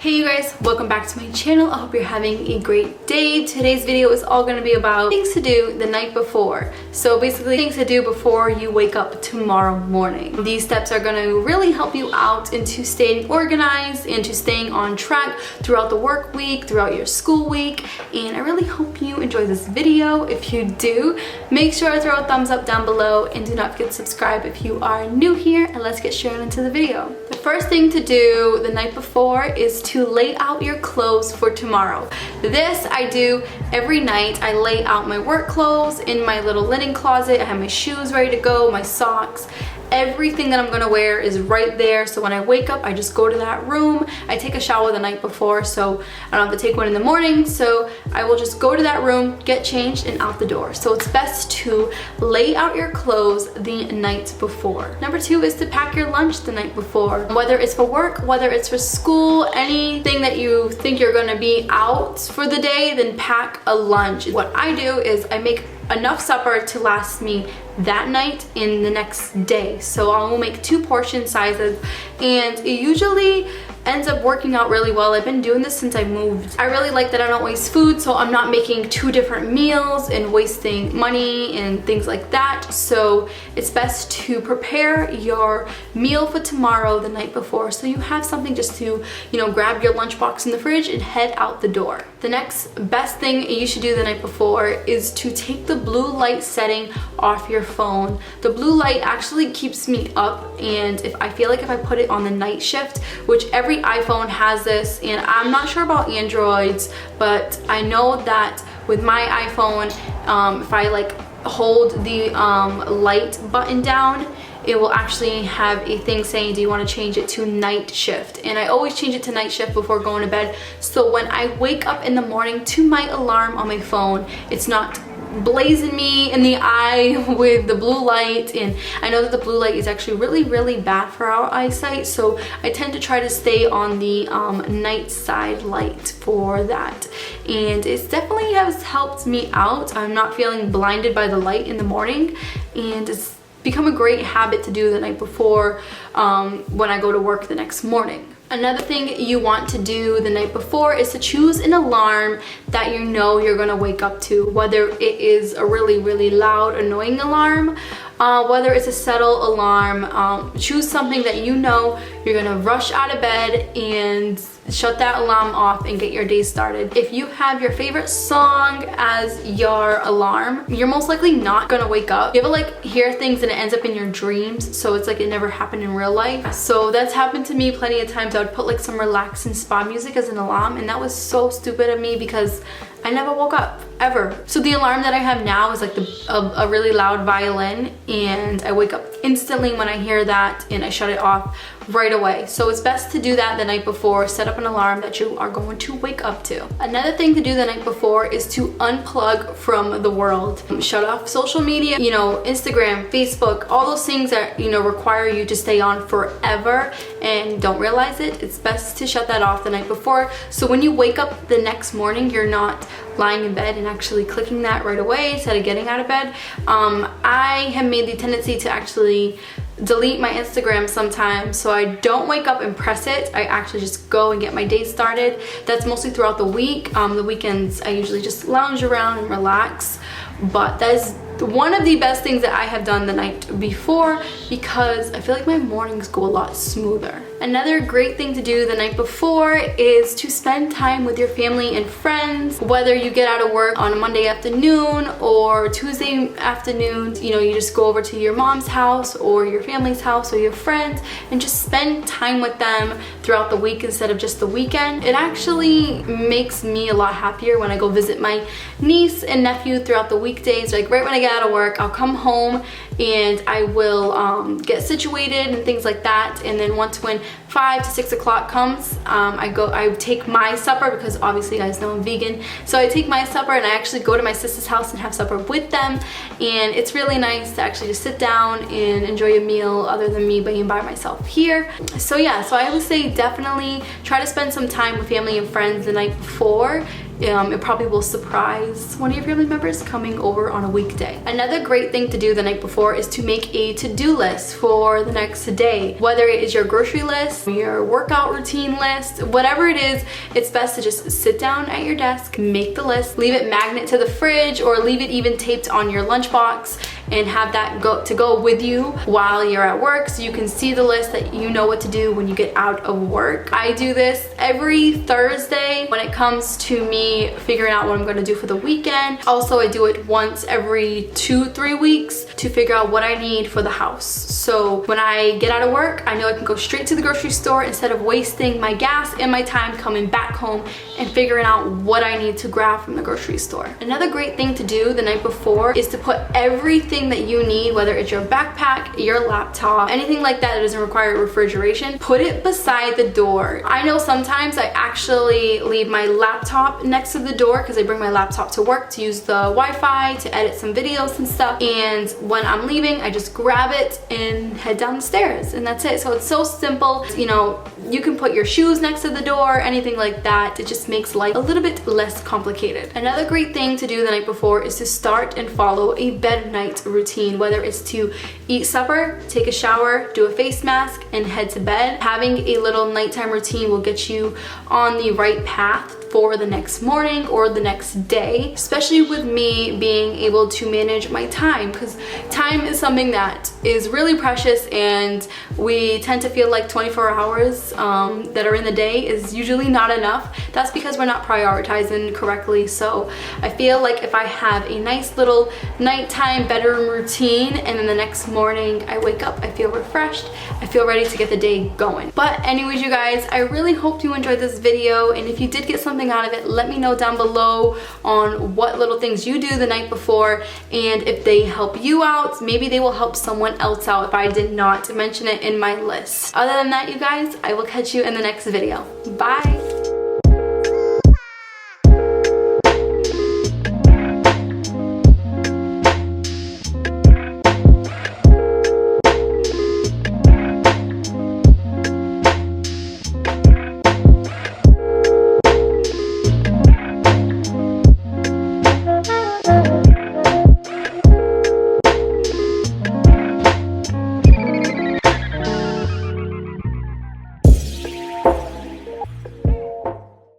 Hey you guys, welcome back to my channel. I hope you're having a great day. Today's video is all going to be about things to do the night before. So basically things to do before you wake up tomorrow morning. These steps are going to really help you out into staying organized, into staying on track throughout the work week, throughout your school week, and I really hope you enjoy this video. If you do, make sure to throw a thumbs up down below and do not forget to subscribe if you are new here, and let's get straight into the video. The first thing to do the night before is to lay out your clothes for tomorrow. This I do every night. I lay out my work clothes in my little linen closet. I have my shoes ready to go, my socks. Everything that I'm gonna wear is right there, so when I wake up I just go to that room. I take a shower the night before, so I don't have to take one in the morning, so I will just go to that room, get changed, and out the door. So it's best to lay out your clothes the night before. Number two is to pack your lunch the night before. Whether it's for work, whether it's for school, anything that you think you're gonna be out for the day, then pack a lunch. What I do is I make enough supper to last me that night and the next day. So I will make 2 portion sizes, and it usually ends up working out really well. I've been doing this since I moved. I really like that I don't waste food, so I'm not making 2 different meals and wasting money and things like that. So it's best to prepare your meal for tomorrow the night before, so you have something just to, grab your lunchbox in the fridge and head out the door. The next best thing you should do the night before is to take the blue light setting off your phone. The blue light actually keeps me up, and if I feel like if I put it on the night shift, which every iPhone has this, and I'm not sure about Androids, but I know that with my iPhone, if I hold the light button down, it will actually have a thing saying, do you want to change it to night shift? And I always change it to night shift before going to bed, so when I wake up in the morning to my alarm on my phone, it's not blazing me in the eye with the blue light. And I know that the blue light is actually really bad for our eyesight, so I tend to try to stay on the night side light for that, and it definitely has helped me out. I'm not feeling blinded by the light in the morning, and it's become a great habit to do the night before when I go to work the next morning. Another thing you want to do the night before is to choose an alarm that you know you're gonna wake up to, whether it is a really loud, annoying alarm, whether it's a subtle alarm. Choose something that you know you're gonna rush out of bed and shut that alarm off and get your day started. If you have your favorite song as your alarm, you're most likely not gonna wake up. You ever hear things and it ends up in your dreams, so it's like it never happened in real life? So that's happened to me plenty of times. I would put some relaxing spa music as an alarm, and that was so stupid of me because I never woke up ever. So the alarm that I have now is a really loud violin, and I wake up instantly when I hear that, and I shut it off right away. So it's best to do that the night before. Set up an alarm that you are going to wake up to. Another thing to do the night before is to unplug from the world. Shut off social media, Instagram, Facebook, all those things that require you to stay on forever and don't realize it. It's best to shut that off the night before, so when you wake up the next morning, you're not lying in bed and actually clicking that right away instead of getting out of bed. I have made the tendency to actually delete my Instagram sometimes, so I don't wake up and press it. I actually just go and get my day started. That's mostly throughout the week. The weekends I usually just lounge around and relax, but that is one of the best things that I have done the night before, because I feel like my mornings go a lot smoother. Another great thing to do the night before is to spend time with your family and friends. Whether you get out of work on a Monday afternoon or Tuesday afternoon, you just go over to your mom's house or your family's house or your friends and just spend time with them throughout the week instead of just the weekend. It actually makes me a lot happier when I go visit my niece and nephew throughout the weekdays. Right when I get out of work, I'll come home and I will get situated and things like that, and then when 5 to 6 o'clock comes, I take my supper, because obviously you guys know I'm vegan, so I take my supper and I actually go to my sister's house and have supper with them, and it's really nice to actually just sit down and enjoy a meal other than me being by myself here. So yeah, so I would say definitely try to spend some time with family and friends the night before. It probably will surprise one of your family members coming over on a weekday. Another great thing to do the night before is to make a to-do list for the next day. Whether it is your grocery list, list, your workout routine list, whatever it is, it's best to just sit down at your desk, make the list, leave it magnet to the fridge, or leave it even taped on your lunchbox and have that go with you while you're at work, so you can see the list, that you know what to do when you get out of work. I do this every Thursday when it comes to me figuring out what I'm going to do for the weekend. Also, I do it once every 2-3 weeks to figure out what I need for the house. So when I get out of work, I know I can go straight to the grocery store instead of wasting my gas and my time coming back home and figuring out what I need to grab from the grocery store. Another great thing to do the night before is to put everything that you need, whether it's your backpack, your laptop, anything like that doesn't require refrigeration, put it beside the door. I know sometimes I actually leave my laptop next to the door because I bring my laptop to work to use the Wi-Fi to edit some videos and stuff, and when I'm leaving I just grab it and head down the stairs, and that's it. So it's so simple. You know, you can put your shoes next to the door, anything like that. It just makes life a little bit less complicated. Another great thing to do the night before is to start and follow a bed night routine, whether it's to eat supper, take a shower, do a face mask, and head to bed. Having a little nighttime routine will get you on the right path for the next morning or the next day, especially with me being able to manage my time, because time is something that is really precious, and we tend to feel like 24 hours that are in the day is usually not enough. That's because we're not prioritizing correctly. So I feel like if I have a nice little nighttime bedroom routine and then the next morning I wake up, I feel refreshed, I feel ready to get the day going. But anyways, you guys, I really hope you enjoyed this video, and if you did get something out of it, let me know down below on what little things you do the night before, and if they help you out, maybe they will help someone else out if I did not mention it in my list. Other than that, you guys, I will catch you in the next video. Bye!